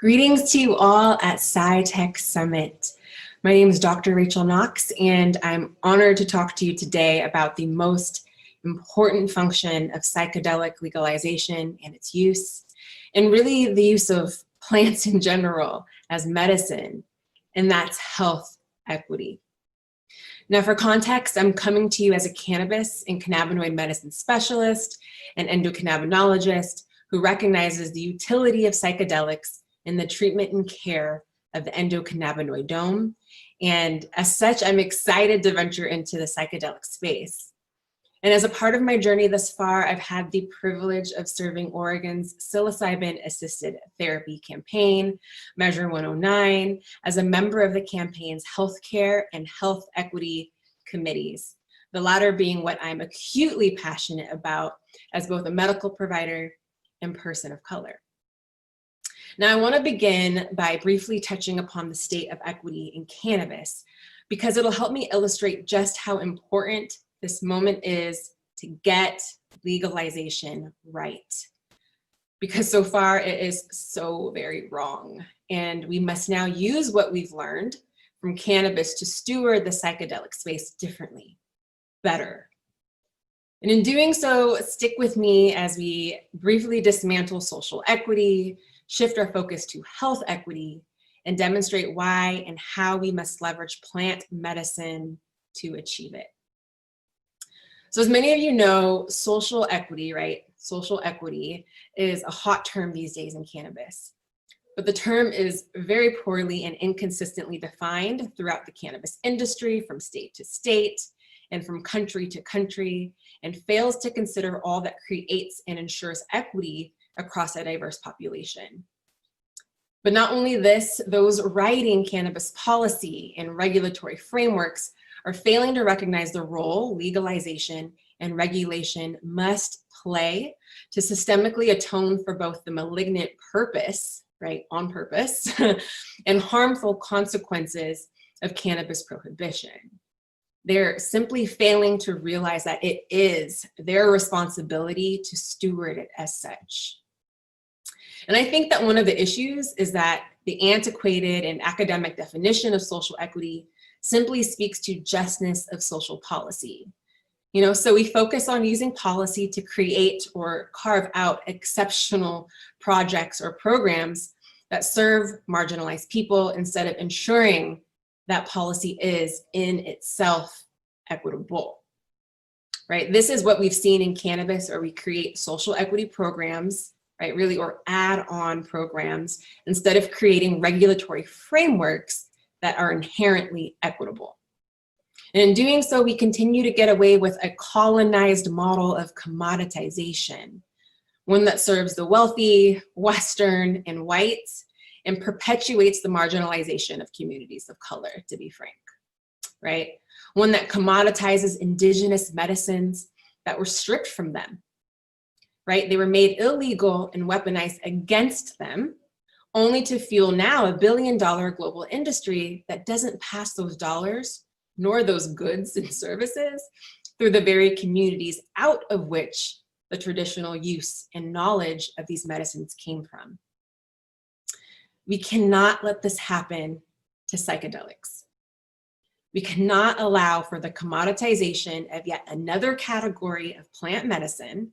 Greetings to you all at PsyTech Summit. My name is Dr. Rachel Knox, and I'm honored to talk to you today about the most important function of psychedelic legalization and its use, and really the use of plants in general as medicine, and that's health equity. Now, for context, I'm coming to you as a cannabis and cannabinoid medicine specialist and endocannabinologist who recognizes the utility of psychedelics in the treatment and care of the endocannabinoidome. And as such, I'm excited to venture into the psychedelic space. And as a part of my journey thus far, I've had the privilege of serving Oregon's psilocybin-assisted therapy campaign, Measure 109, as a member of the campaign's healthcare and health equity committees, the latter being what I'm acutely passionate about as both a medical provider and person of color. Now, I want to begin by briefly touching upon the state of equity in cannabis, because it'll help me illustrate just how important this moment is to get legalization right. Because so far it is so very wrong, and we must now use what we've learned from cannabis to steward the psychedelic space differently, better. And in doing so, stick with me as we briefly dismantle social equity, shift our focus to health equity, and demonstrate why and how we must leverage plant medicine to achieve it. So as many of you know, social equity, right? Social equity is a hot term these days in cannabis. But the term is very poorly and inconsistently defined throughout the cannabis industry from state to state and from country to country, and fails to consider all that creates and ensures equity across a diverse population. But not only this, those writing cannabis policy and regulatory frameworks are failing to recognize the role legalization and regulation must play to systemically atone for both the malignant purpose, right, on purpose, and harmful consequences of cannabis prohibition. They're simply failing to realize that it is their responsibility to steward it as such. And I think that one of the issues is that the antiquated and academic definition of social equity simply speaks to justness of social policy. So we focus on using policy to create or carve out exceptional projects or programs that serve marginalized people instead of ensuring that policy is in itself equitable, right? This is what we've seen in cannabis, where we create social equity programs, right, really, or add-on programs, instead of creating regulatory frameworks that are inherently equitable. And in doing so, we continue to get away with a colonized model of commoditization, one that serves the wealthy, Western, and whites, and perpetuates the marginalization of communities of color, to be frank, right? One that commoditizes indigenous medicines that were stripped from them, right? They were made illegal and weaponized against them, only to fuel now $1 billion global industry that doesn't pass those dollars nor those goods and services through the very communities out of which the traditional use and knowledge of these medicines came from. We cannot let this happen to psychedelics. We cannot allow for the commoditization of yet another category of plant medicine,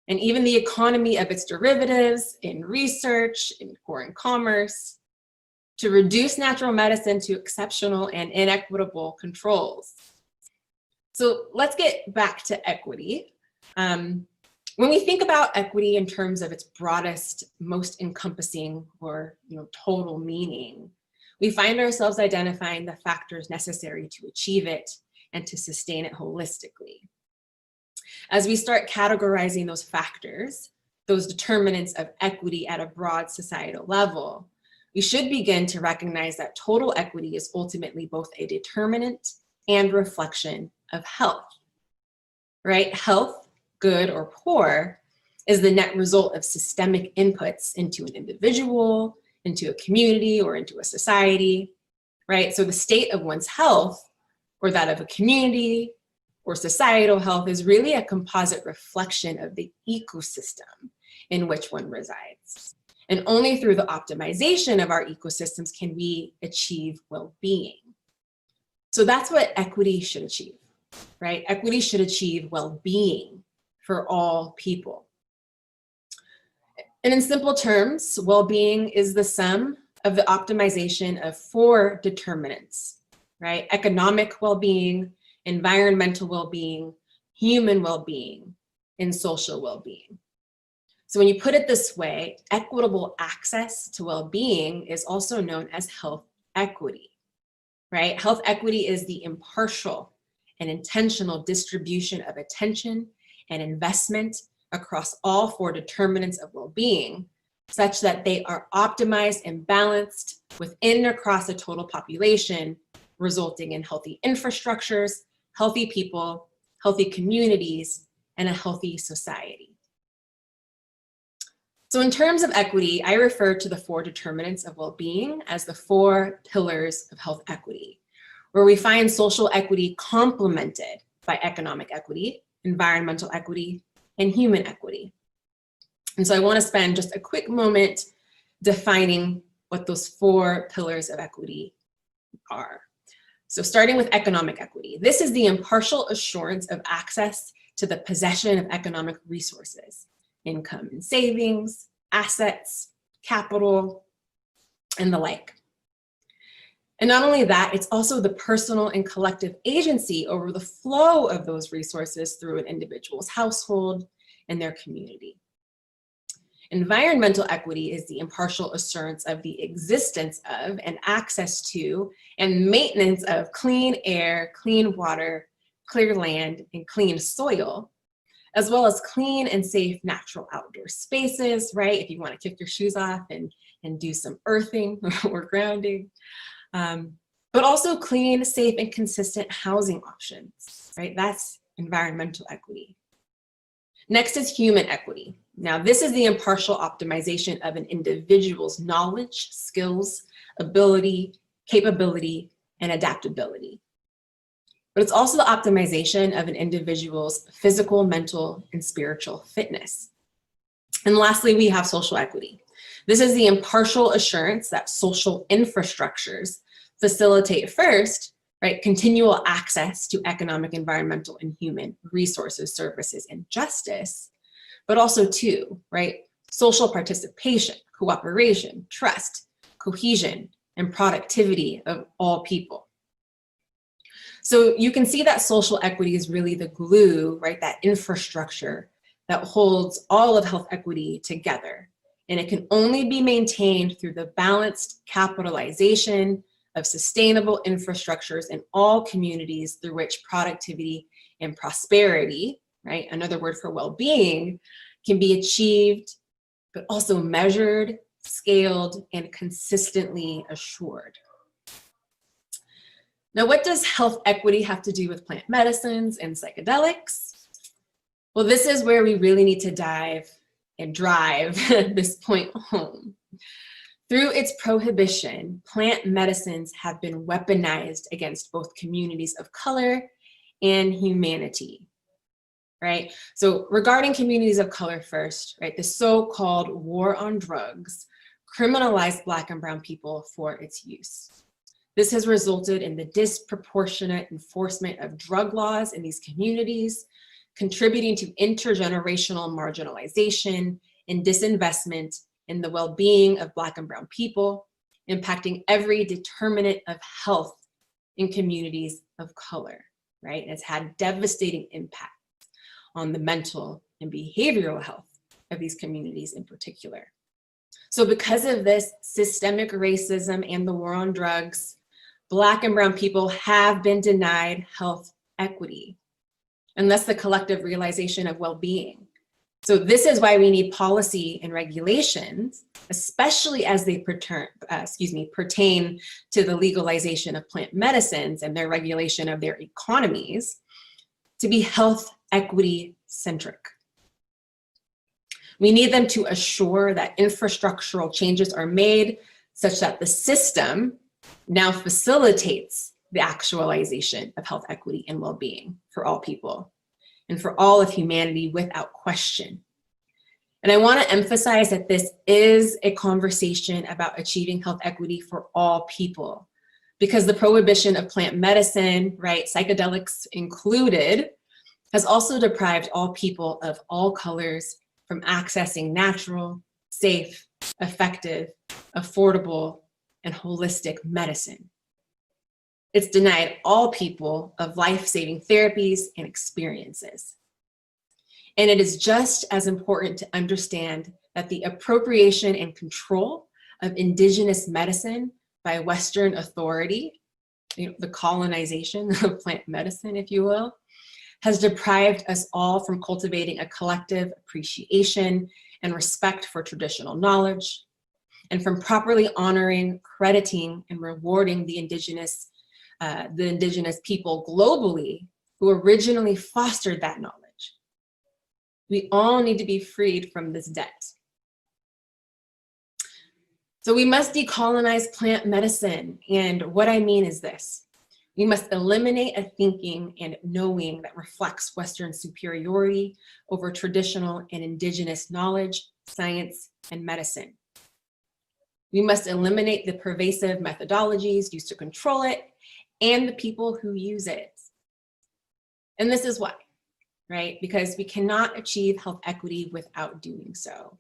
and even the economy of its derivatives in research or in commerce, to reduce natural medicine to exceptional and inequitable controls. So let's get back to equity. When we think about equity in terms of its broadest, most encompassing, or total meaning, we find ourselves identifying the factors necessary to achieve it and to sustain it holistically. As we start categorizing those factors, those determinants of equity at a broad societal level, we should begin to recognize that total equity is ultimately both a determinant and reflection of health, right? Health, good or poor, is the net result of systemic inputs into an individual, into a community, or into a society, right? So the state of one's health, or that of a community, or societal health, is really a composite reflection of the ecosystem in which one resides. And only through the optimization of our ecosystems can we achieve well-being. So that's what equity should achieve, right? Equity should achieve well-being for all people. And in simple terms, well-being is the sum of the optimization of 4 determinants, right? Economic well-being, environmental well-being, human well-being, and social well-being. So when you put it this way, equitable access to well-being is also known as health equity, right? Health equity is the impartial and intentional distribution of attention and investment across all 4 determinants of well-being, such that they are optimized and balanced within and across a total population, resulting in healthy infrastructures, healthy people, healthy communities, and a healthy society. So in terms of equity, I refer to the 4 determinants of well-being as the 4 pillars of health equity, where we find social equity complemented by economic equity, environmental equity, and human equity. And so I want to spend just a quick moment defining what those 4 pillars of equity are. So starting with economic equity, this is the impartial assurance of access to the possession of economic resources, income and savings, assets, capital, and the like. And not only that, it's also the personal and collective agency over the flow of those resources through an individual's household and their community. Environmental equity is the impartial assurance of the existence of and access to and maintenance of clean air, clean water, clear land, and clean soil, as well as clean and safe natural outdoor spaces, right? If you want to kick your shoes off and do some earthing or grounding. But also clean, safe, and consistent housing options, right? That's environmental equity. Next is human equity. Now, this is the impartial optimization of an individual's knowledge, skills, ability, capability, and adaptability. But it's also the optimization of an individual's physical, mental, and spiritual fitness. And lastly, we have social equity. This is the impartial assurance that social infrastructures facilitate first, right, continual access to economic, environmental, and human resources, services, and justice, but also two, right, social participation, cooperation, trust, cohesion, and productivity of all people. So you can see that social equity is really the glue, right, that infrastructure that holds all of health equity together. And it can only be maintained through the balanced capitalization of sustainable infrastructures in all communities through which productivity and prosperity, right, another word for well-being, can be achieved, but also measured, scaled, and consistently assured. Now, what does health equity have to do with plant medicines and psychedelics? Well, this is where we really need to dive and drive this point home. Through its prohibition, plant medicines have been weaponized against both communities of color and humanity, right? So regarding communities of color first, right, the so-called war on drugs criminalized Black and brown people for its use. This has resulted in the disproportionate enforcement of drug laws in these communities, contributing to intergenerational marginalization and disinvestment in the well-being of Black and brown people, impacting every determinant of health in communities of color, right? And it's had devastating impact on the mental and behavioral health of these communities in particular. So because of this systemic racism and the war on drugs, Black and brown people have been denied health equity, and thus the collective realization of well-being. So this is why we need policy and regulations, especially as they pertain to the legalization of plant medicines and their regulation of their economies, to be health equity centric. We need them to assure that infrastructural changes are made such that the system now facilitates the actualization of health equity and well-being for all people and for all of humanity without question. And I want to emphasize that this is a conversation about achieving health equity for all people, because the prohibition of plant medicine, right, psychedelics included, has also deprived all people of all colors from accessing natural, safe, effective, affordable, and holistic medicine. It's denied all people of life-saving therapies and experiences. And it is just as important to understand that the appropriation and control of indigenous medicine by Western authority, the colonization of plant medicine, if you will, has deprived us all from cultivating a collective appreciation and respect for traditional knowledge, and from properly honoring, crediting, and rewarding the indigenous people globally who originally fostered that knowledge. We all need to be freed from this debt. So we must decolonize plant medicine. And what I mean is this: we must eliminate a thinking and knowing that reflects Western superiority over traditional and indigenous knowledge, science, and medicine. We must eliminate the pervasive methodologies used to control it and the people who use it. And this is why, right? Because we cannot achieve health equity without doing so.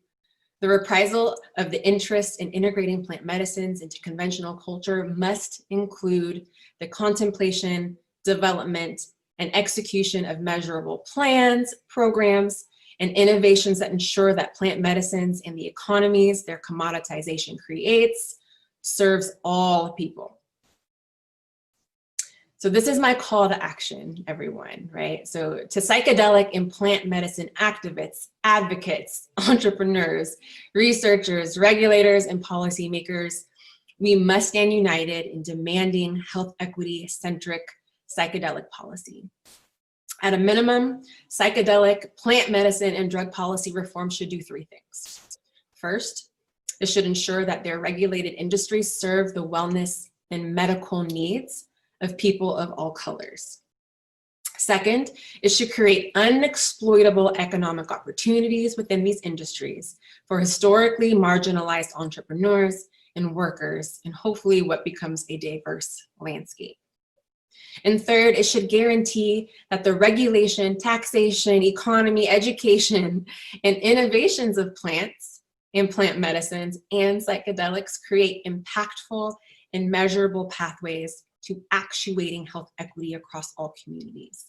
The reprisal of the interest in integrating plant medicines into conventional culture must include the contemplation, development, and execution of measurable plans, programs, and innovations that ensure that plant medicines and the economies their commoditization creates serves all people. So this is my call to action, everyone, right? So to psychedelic and plant medicine activists, advocates, entrepreneurs, researchers, regulators, and policymakers, we must stand united in demanding health equity-centric psychedelic policy. At a minimum, psychedelic, plant medicine, and drug policy reform should do three things. First, it should ensure that their regulated industries serve the wellness and medical needs of people of all colors. Second, it should create unexploitable economic opportunities within these industries for historically marginalized entrepreneurs and workers, and hopefully what becomes a diverse landscape. And third, it should guarantee that the regulation, taxation, economy, education, and innovations of plants and plant medicines and psychedelics create impactful and measurable pathways to actuating health equity across all communities,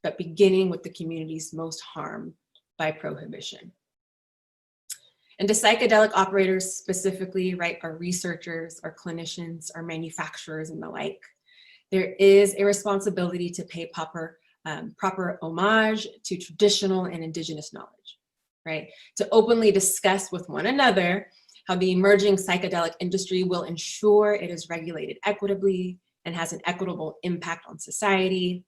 but beginning with the communities most harmed by prohibition. And to psychedelic operators specifically, right, our researchers, our clinicians, our manufacturers, and the like, there is a responsibility to pay proper homage to traditional and indigenous knowledge, right? To openly discuss with one another how the emerging psychedelic industry will ensure it is regulated equitably and has an equitable impact on society.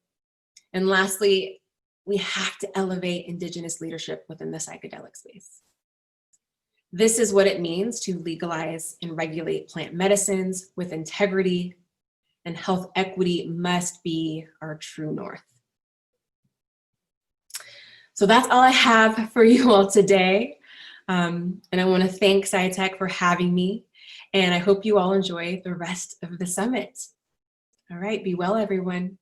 And lastly, we have to elevate indigenous leadership within the psychedelic space. This is what it means to legalize and regulate plant medicines with integrity, and health equity must be our true north. So that's all I have for you all today. And I want to thank PsyTech for having me, and I hope you all enjoy the rest of the summit. All right, be well, everyone.